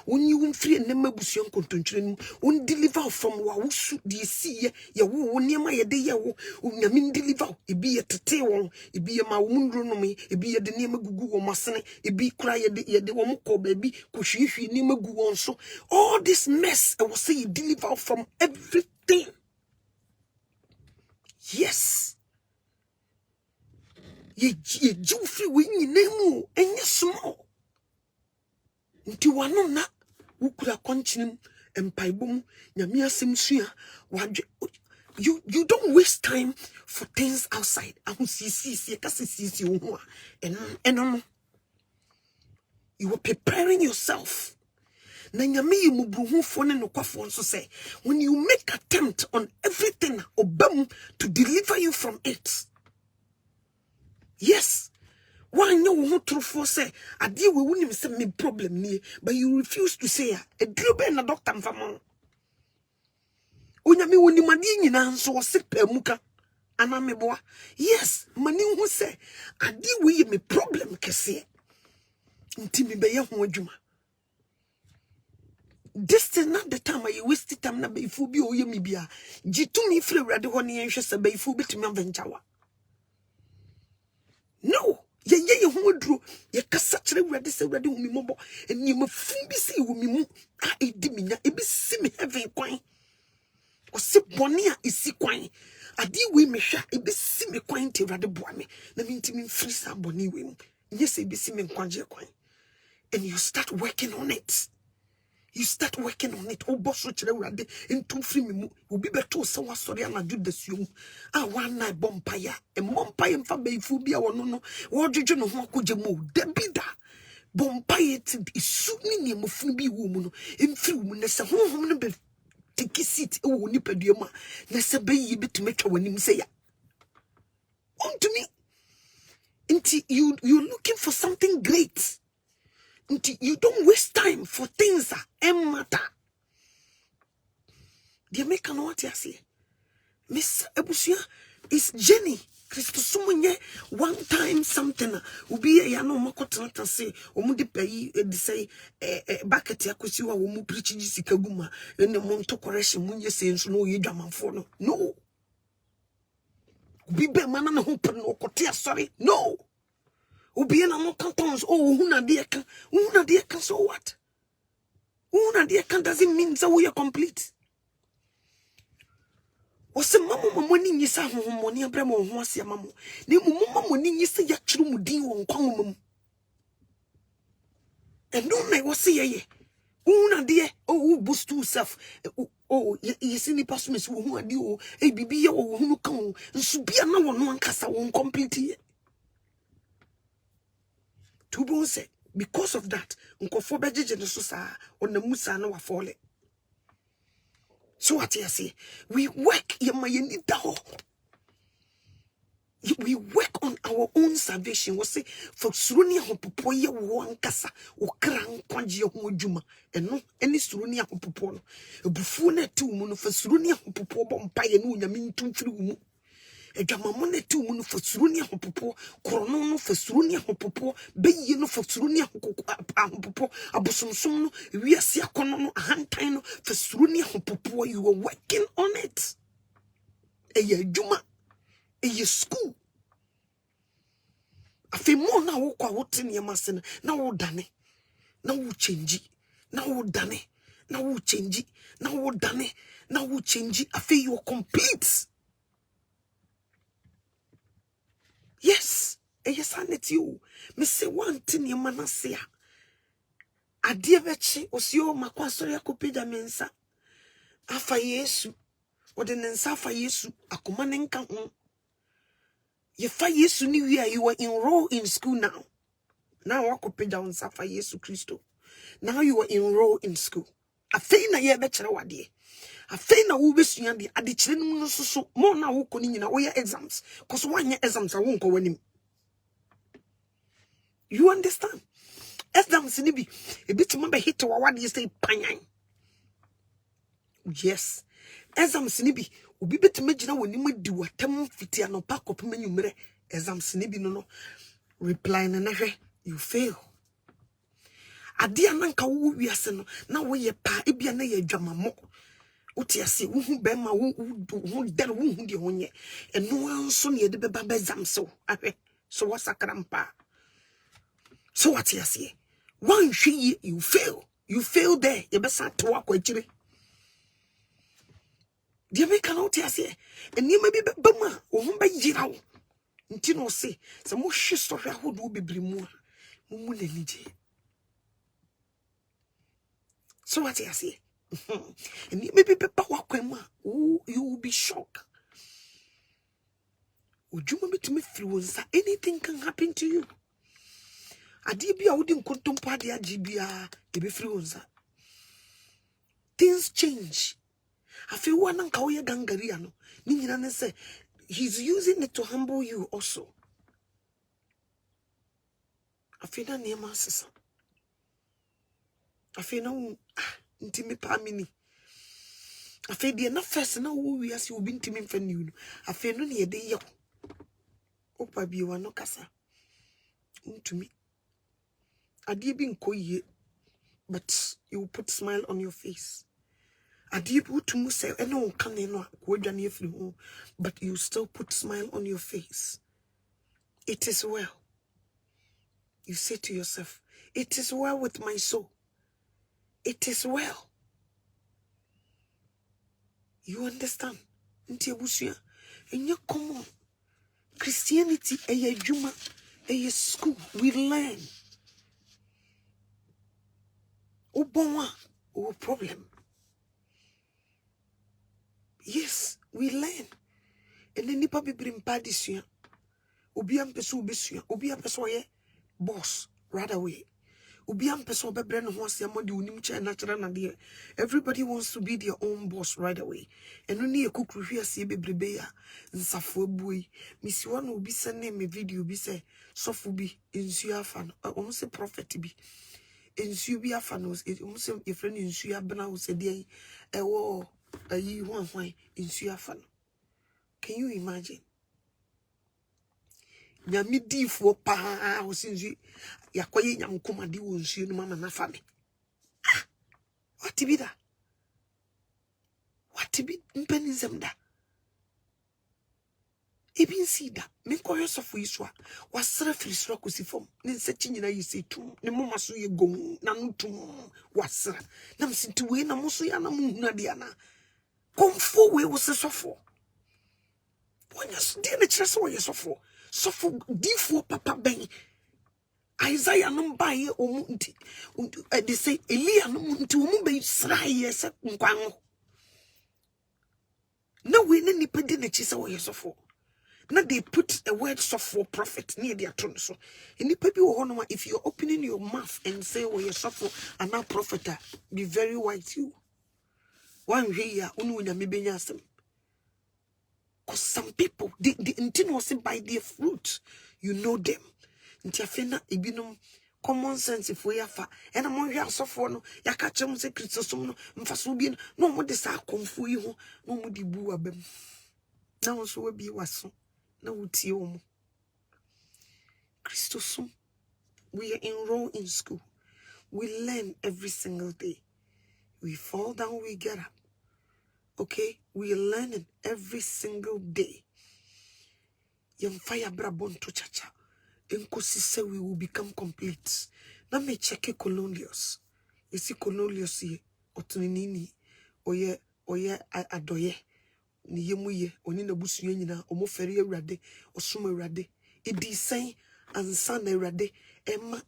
when you free and nema busuan kontonchire no deliver from wa wusu de sie ye wo niema ye de ye wo nyame deliver ebi ye tete won ebi ye ma wo mundro no me ebi ye de niema gugu wo masene ebi kura ye de wo mko ba bi kohwehwe niema gu won so all this mess I will say you deliver from everything. Yes. Ye jiw free we nyinemu enye small nti wano na wukura konchinim empaibom nyame asem sua wadwe you don't waste time for things outside ahusisi kasisi wo eno you are preparing yourself na nyame yimubruhufo ne nokwafo nso say when you make attempt on everything obam to deliver you from it. Yes. Why no who true say I deal with him say me problem ni but you refuse to say a drobe na doctor mfamo. Onyame woni made nyina nso se pamuka anameboa. Yes, mani hu say I deal with me problem kese. Nti me be ye ho adwuma. This is not the time I waste time na be fu bi oye me bia. Jitu mi free rade ho ne yenhwe se be fu bitimi avenchawa. No, ye humudru, ye kasachre ready say ready umi mobo, and you mafumbi see umi a ediminya, ebi see me heaven quine. Or si bonia is si quine. A di we me sha, ebi see me quine te rade boame, na minti min free sa boni wim. Yes, ebi see me quanje quine. And you start working on it. You start working on it. Oh, boss, which ready into free me will be better. So, was sorry, and I do this. You are one night bompire, and bompire and fabe phobia or no. What did you know? What could you move? The bidder bompire is soon in Mufubi woman in free woman. There's a home take a seat. Oh, nipedioma. There's a baby to make when him say, on to me. Until you're looking for something great. You don't waste time for things that matter. The American what you say, Miss Ebusia is Jenny. Christo sumunye one time something ubi ya no makotana say omudi pay say bucket ya kwesi wa wo mu preach jisika guma ene mo to correction munye say nso no ye dwamanfo no ubi be mana na ho pe no kote sorry no ubi na no cantons oh una de kan so what una de kan doesn't mean so we are complete. Ose mama ni nyisa honhom ni abra mo ho ase mama ne mu mama ni nyisa ya twuru mu din wo nkwan mum eno na wo se ye una de oh boost yourself oh you see ni pasmes wo hu ade oh e bibi ye wo hu kan nso bia na wo no ankasa wo complete to bo say because of that nkofo bejeje no so sa ona musa na wa fole. So what you say? We work your mayonnaise. We work on our own salvation. We say for surunia hopopo ye wo ankasa wo kra nkwaje ho adwuma eno eni surunia hopopo no ebufu na ti mu no for surunia hopopo bo mpaye no nyame ntumfiri mu adwamamo na ti mu no for surunia hopopo krono no for surunia hopopo beyi no for surunia hopopo abosomsom no wiase akono no ahantan no for surunia hopopo. You are working on it. Eye adwuma eye school afi mo na wo kwa wote niam ase na wo dane na wo change na wo dane na wo change na wo dane na wo change afi you complete. Yes sanity you me say one thing niam na se a ade bechi osio makwasori akopeda mensa afa Yesu ode nensa afa Yesu akoma ne nka ho. You find Yesu ni wia you were enrolled in school now. Now wakopeja on safa Yesu Christo. Now you are enrolled in school. A na ye be chere wade. A na wo besua de ade chere no so mo na wo koni nyina wo ye exams. Cause one year exams a won ko wanim. You understand? Exams ni bi e bitima be hit wa wade say panyan. Yes. Exams ni bi obi betima gina woni di watam fiti anopa kopem anwumre. Exams ni bi no reply na hwe you fail. Ade ananka wo wiase no na wo ye pa ebia na ye adwamamo wote ase wo hu be ma wo der wo hu de honye eno anso ne ye de beba exam so ahwe so wasakrampa so what ase one hwe you fail there ye be sa to akwa akire de be kan wote ase eni ma bi beba ma wo hu ba yira wo nti no se mo hwe so hwe ahodo bebrimu a mu na nije. So what I say? And maybe you will be shocked. Would you want to me through anything can happen to you? Adibia wouldn't contemplate the Ajibia to be free. Things change. I feel one uncle Gangariano. Nina say he's using it to humble you also. I feel that near my sister. I feel no intime pamini. I feel the enough first now we as you been to me for you. I feel no near the yo. Opa be one no casa. To me. I did been coy, but you put smile on your face. I did put to myself and no can no go but you still put smile on your face. It is well. You say to yourself, it is well with my soul. It is well. You understand? And you come on. Christianity, a juma, a school. We learn. Obama, oh problem. Yes, we learn. And then nipa be bring padisuya. Obi am peso besuya. Obi am peso ye boss right away. Everybody wants to be their own boss right away. And only a cook here see baby bear and Safo boy. Miss one will be sending me video be say Sofubi in Suafan. I almost say prophet to be in Subia fanos. It almost your friend in Suabana will say, dear, a war a ye one way in Suafan. Can you imagine? Nyamidi for pa since yakwaye nyamkomadi wo nsuo no mama na fa me. What be that? What be mpenism da? Even see that me koyo sofo iswa wasra firisra kosifom ne nsachi nyina yisi tum ne mama so ye gom na no tum wasra na msinti we na mo so ya na mo huna dia na komfo we wo se sofo wonya so de ne kire so wo ye sofo difo papa ben Isaiah number ye omunti they say Elia no munti omu be sraye se nkwan na we ne nipa de na chi se wo ye sofo. Now they put a word for prophet near their tone. So, in the people who if you're opening your mouth and say, "Oh, you're suffer and now prophet," be very wise. You one here, maybe some. Because some people, the by their fruit, you know them. Ntiafena ibinum common sense if we have and I'm on here so for no ya catch them say Christosum no mfaso bi no mo de sa konfu yi ho no mo di bu abam na so we bi waso na wutie omo Christosum. We enroll in school. We learn every single day. We fall down, we get up. Okay? We are learning every single day. Young fire brabon to chacha. Enkosi say we will become complete. Now me check Colonius. You see Colonius here. Otunini. Oye adoye. Ni yemu ye. Oni na busu nyina. Omo feri erade. Osuma erade. Edi say ansa na erade. Emma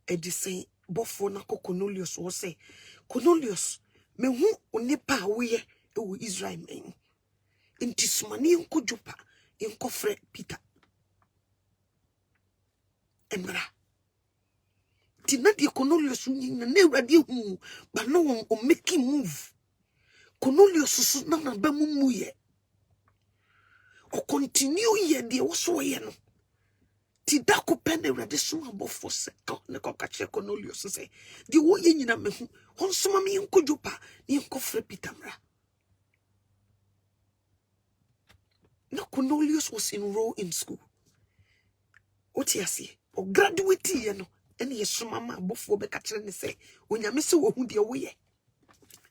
edi say bofo na Cornelius wo say Cornelius me hu onipa wo ye ewo Israel men. Enti sumani enko Jopa enko frɛ Peter. Emra tina di Cornelius nyina na erade hu ba no o making move. Cornelius so na na ba mu ye o continue ye de wo so ye no ti da ko pende erade so abofo se ko ne ko ka che Cornelius say di wo ye nyina me hu hon soma me enko Jopa ne enko frɛ Peter mra. Now Cornelius was enrolled in school. What you see? Or graduate you know. And yes, mama before be catching and say, when you miss who dear way.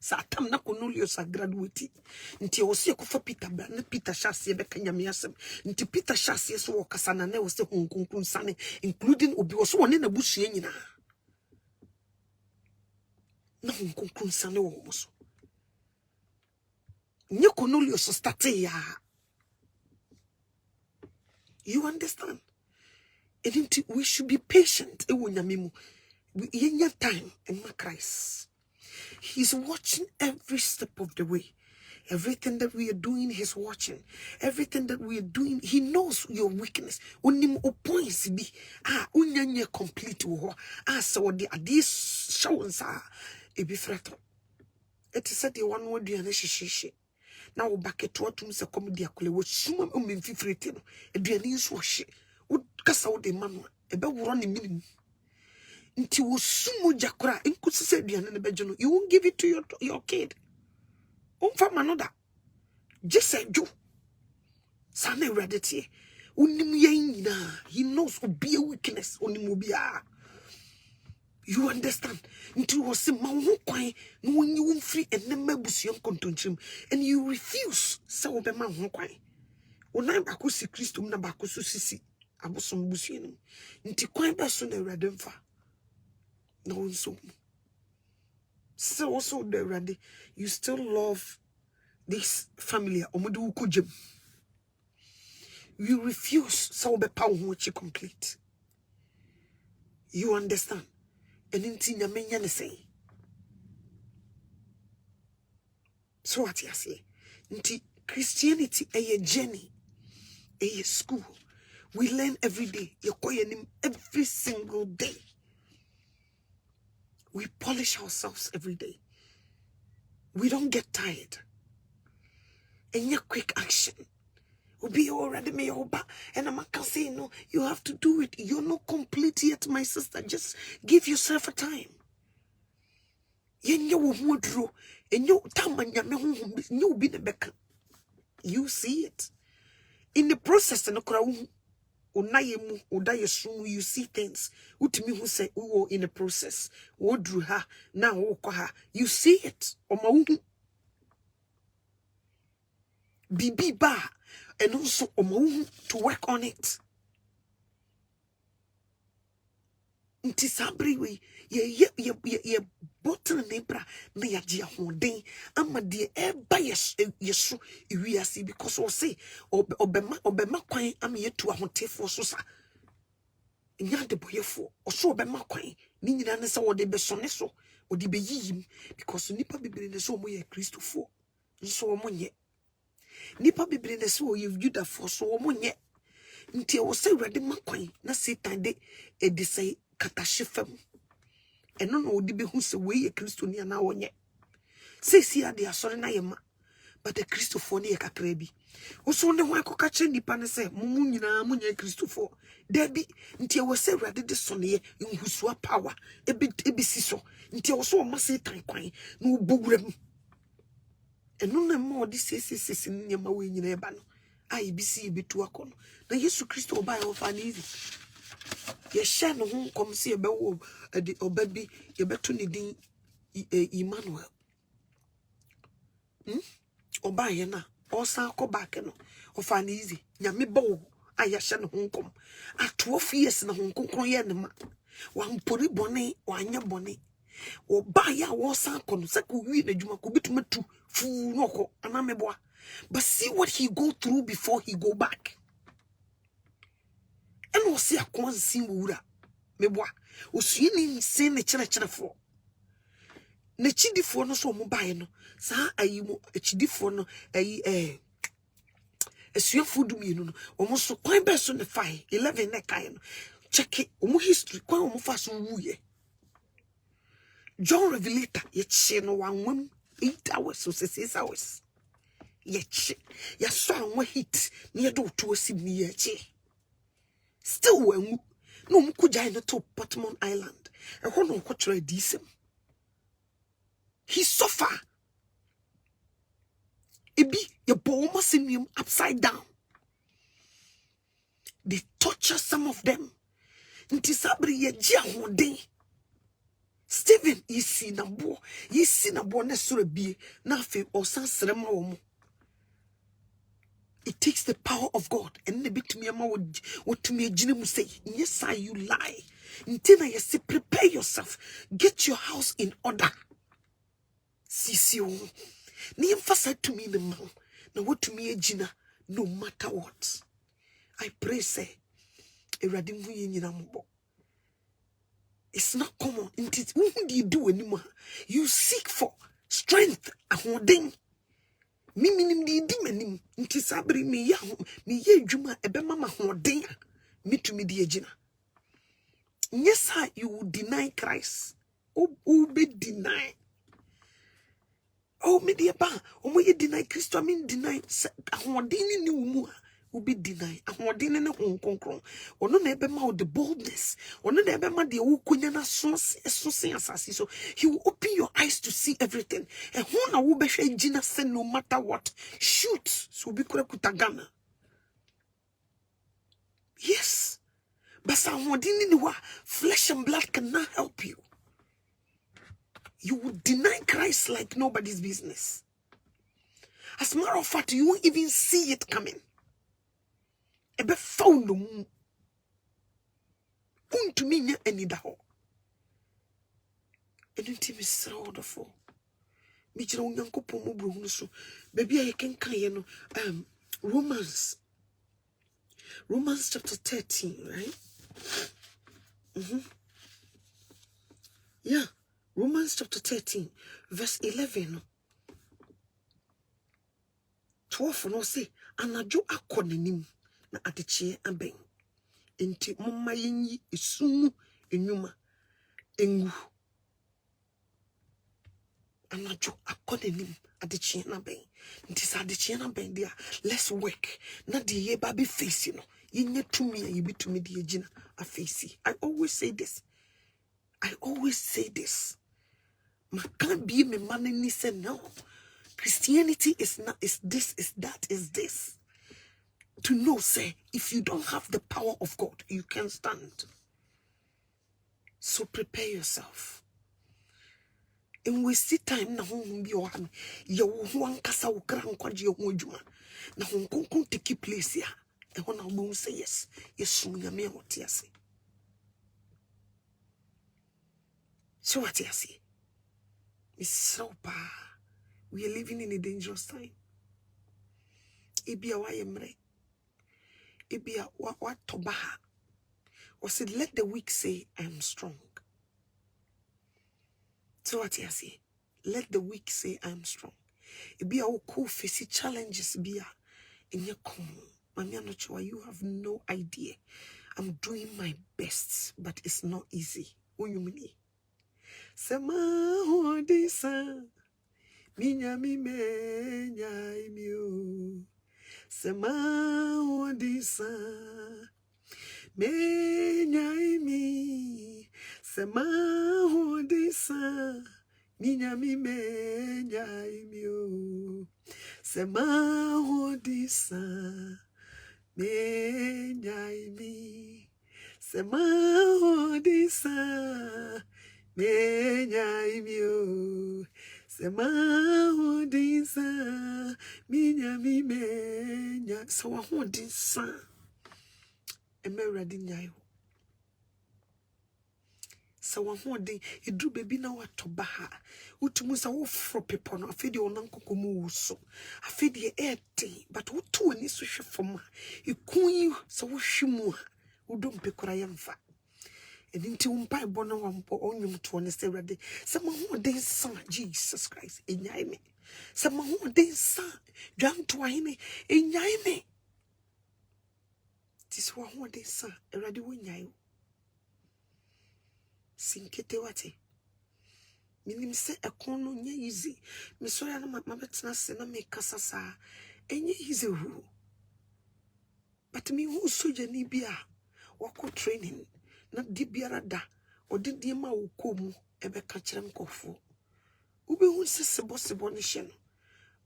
Satam na Cornelius a graduate. Until was for Peter Ban, Peter Chassi Becanyamiasem, into Peter Chassi's walk as an was the Hong Kong Sunny, including Obi was one in a bush yenina. No Hong Kong Sunny almost. New Cornelius started ya. You understand? And we should be patient. We time in Christ. He's watching every step of the way. Everything that we are doing, he's watching. Everything that we are doing, he knows your weakness. Unim points be unyanya complete wo. So the this shows e be threat. It is said the one word you shishi. Now back at what to Mr. Comedy Akule was summa fifrete. A dianis wash. Would cast out the man about running minimum. Until was sumo jakura and could say the bedroom. You won't give it to your kid. From another. Just said you. Sane radity. Unim he knows will be a weakness. Unimubia. You understand? Until was a man no when you won't free and then mebus young contunchim and you refuse. So be man who quite. When I'm bakusi Christum na bakusu sisi. Abosom busienum. Nti kwan be so na Awurade mfa. Na wonso. So also the Awurade, you still love this family omodu ukujim. You refuse so be pa wo chi complete. You understand? And nti nyamenya ne say. So what you say? Nti Christianity a journey, a school. We learn every day. Every single day. We polish ourselves every day. We don't get tired. And your quick action will be already me over. And I'm not saying no, you have to do it. You're not complete yet, my sister. Just give yourself a time. You see it. In the process, you see things. Utimi who say in the process. What drew her now? You see it. Bibi ba and also to work on it. Ntisabri we ye bottle nebra na ya gia hoden ama de e ba yeso iwiase because we say obema kwan ama yetu ahotefo so sa nya de boyefo oso obema kwan ni nyina ne se wode be sone so wode be yiyim because nipa bibiri ne so mo ye Christofo nso mo nye nipa bibiri ne so ye Judafo so mo nye nti wo se Awurade makwan na Satan de e say katashifem eno no odi be hu se we ye Kristo ni ana wonye sesi ade asore na yema but the Christopher ne kakrebi. Also ne wa kokache nipa ne se mumu nyina munye Christopher. Debi nti e wose Awurade de so ne nhusua power ebi siso. Nti e wose o mase tan kwan na obowuram. Eno na mo di sesi nyama we nyina eba no. Ai bisi ebetu akono. Na Yesu Kristo oba e ofa ne easy. Ye sha no ho kom se ebe wo oba bi ye beto ne din Emmanuel. Oba ye na osan ko back no ofa na easy nyame bo ayahye no honkom at 12 years na honkonkron ye ne ma wampori bone wanya bone oba ya wosan ko no se ko wi na djuma ko bituma tu fu no ko anameboa. But see what he go through before he go back. And we see a kwansin wura meboa osuye ni nsen ne kire fo na chidifo no so mo bae no sa ayi mo chidifo no ayi esuafo dumienu no omo so kwan be so ne fine 11 ne kan no check it omo history kwan omo fa so wuye John Revelator ye chi no wanwam 8 hours so 6 hours ye chi ya so anwa hit ne ye do to asim ne ye chi still wanwu no omo kujai no to Portmore Island e ho no kwotro adisem. He suffer. Ebi ye boma simium upside down. They torture some of them. Nti sabri ye jia hoden. Stephen yisi na bo ne sura bie na afi osan srema wo mo. It takes the power of God and ne bitumi ama what to me agine mu say yes I you lie. Nti na ye say prepare yourself. Get your house in order. Sisio. Ni emphasize to me the man. Now what to me agina no matter what. I pray say it's not common. What do you do anymore? You seek for strength. Ahoden. Mi minim di menim. Nti sabri mi ye juma ebe mama hoden. Mi to me di agina. Yes, sir, you will deny Christ. Oh, be deny. Oh, me dear ba, oh, you deny Christ, I mean deny. Ahoden ni umu. Be deny ahoden ne honkonkron ono na ebe ma the boldness ono na ebe ma de wukunya na so asase so he will open your eyes to see everything and who na wo behwe gina say no matter what shoot so be kura kutagana. Yes, but ahoden ni wa flesh and blood cannot help you. You will deny Christ like nobody's business. As a matter of fact, you won't even see it coming. Ebe found no untumi nya anida ho enunti me sra wonderful me jira onyankopon mo bro hunu so baby aye kenkan ye no Romans chapter 13, right? Yeah, Romans chapter 13 verse 11 12 no say anajo akonanim na adechie aben enti momma yenyi esumu enwuma engu anajo akonanim adechie na ben nti sa adechie na ben dia let's work na de ye ba be face no yenya tumi a yebitumi de agina a face. I always say this ma can be me man ni say no. Christianity is not is this is that is this. To know, say, if you don't have the power of God, you can't stand. So prepare yourself. And we see time na hon bi o han. Ye wo ho ankasa wo kra nkwaje ho adwuma. Na hon konkon take place ya. E ho na wo say yes. Yes nyame a wote ase. So what you say? It's so bad. We are living in a dangerous time. Ibia wa yemre. Ibia wa tobaha. Or said, let the weak say, I am strong. So what you say? Let the weak say, I am strong. Ibia o ko face challenges bia in your come. Mami anochwa, you have no idea. I'm doing my best, but it's not easy. What you mean? Sema hodisa minya mi menya imio sema odisa menya imi sema odisa minya mi menya imio sema odisa menya imi sema odisa menya imio sema odisa minya mi menya so odisa emeradi nyayo so wahode edru bebi na watoba ha utumu sa wo fro pepo no afedi onankokomu wuso afedi ete but wotu ani so hwefom ha ekun so wo hwimu ha udompe kora yemfa edinti umpa ebo na wampo onyum to ne se rade se mahode sa Jesus Christ enyai me se mahode sa dwanto ahene enyai me this wahode sa erade wo nyai sinkete wate minim se ekono nya easy me so ya na mabetena se na me kasasa enye easy hu but me hu soja ni bia wako training na di biara da odidi ma wo komu ebe ka kire nkofo ube hu se sebo ne hye no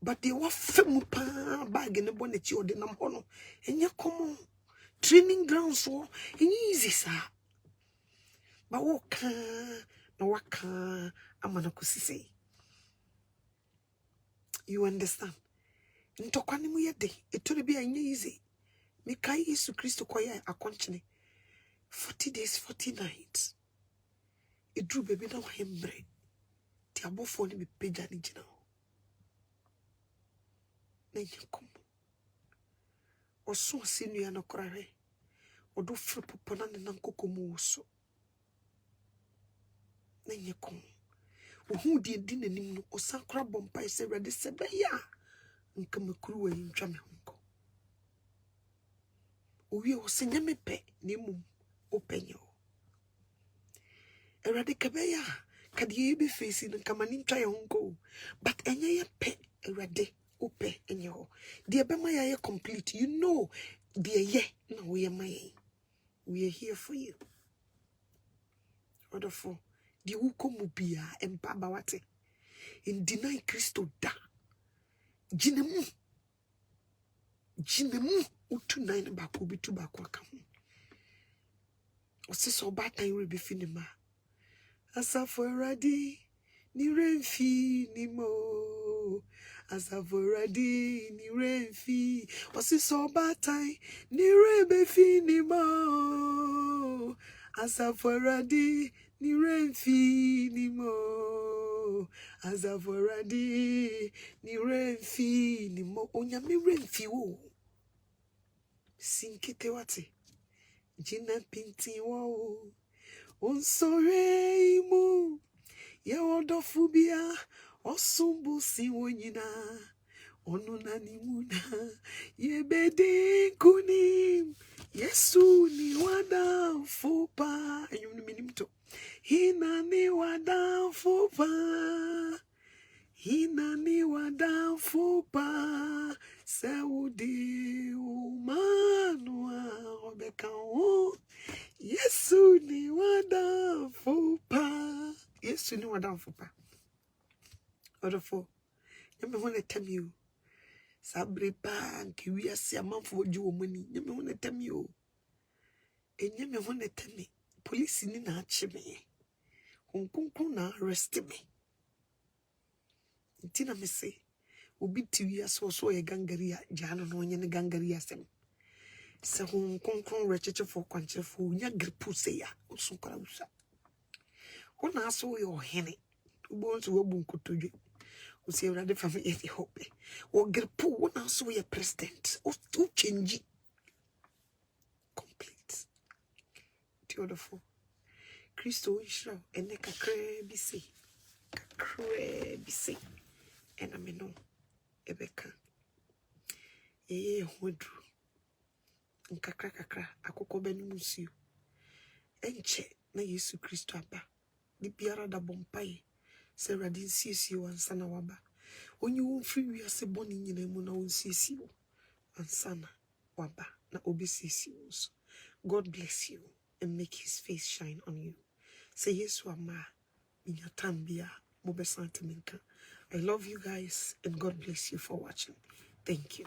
but they wa femu pa bag ne bo na chi ode nam ho no enye komo training grounds wo enye easy sa ba woka na waka amana kusise you understand ntokwane mu yede etore bi anya easy me kai Yesu Kristo koya akonchene 40 days 40 nights edru bebi na wahembre ti abofo ni bepeja ni gina na nyakom oso sinu ya no korare odo fru popona ne nankokomu so na nyakom ohu die di nanim no osakra bompa ise rede sebeya nka makuru wa ntwa me honko owie osenya me pe na mum openyo erade kabeya kadi ebe face no kamani ntwa ye honko but enye ye pe erade ope enyo die be ma ye complete you know die ye na we my we are here for you wonderful die ukomu bia empa ba wate in deny Christo da jinemu utu nine ba ko bitu ba ko aka ho osiso ba tan we be finima asafo radi ni remfi ni mo asafo radi ni remfi osiso ba tan ni rebe finima asafo radi ni remfi ni mo asafo radi ni remfi ni mo onyame remfi wo sinkete wate jina pinti wo onsore imu ye odofu bia osumbu si wonyina onu nani muna ye bedi kunim Yesu ni wada fupa enyum minimto hina ni wada fupa Saudi umanua obekao Yesu ni wada fupa odofo nyame ho na tam you sabre pa nke wiase amanfo oju omani nyame ho na tam you enyame ho na tam police ni na ache me honkonkon na arrest me ntina me say obi tiwi aso ye gangaria jano no nye ne gangaria sem se honkonkon recheche for kwanche for nya gripu se ya osunkora usa ona aso ye ohene ubo nso wabu nkotodwe usi Ewurade fa me ye hope wo gripu wona aso ye president o change complete beautiful Christo ishra ene kakre bi se ena me no ebeka hodru nkakra akoko bani musio enche na Yesu Kristo aba ni biara da bompai se Ewurade nsiesie wansa na waba Onye wo free wiase boni nyina mu na wonsisi wo. Ansana waba na obisisi wo so. God bless you and make his face shine on you. Say yes ama minyatambia mobe sentimental. I love you guys and God bless you for watching. Thank you.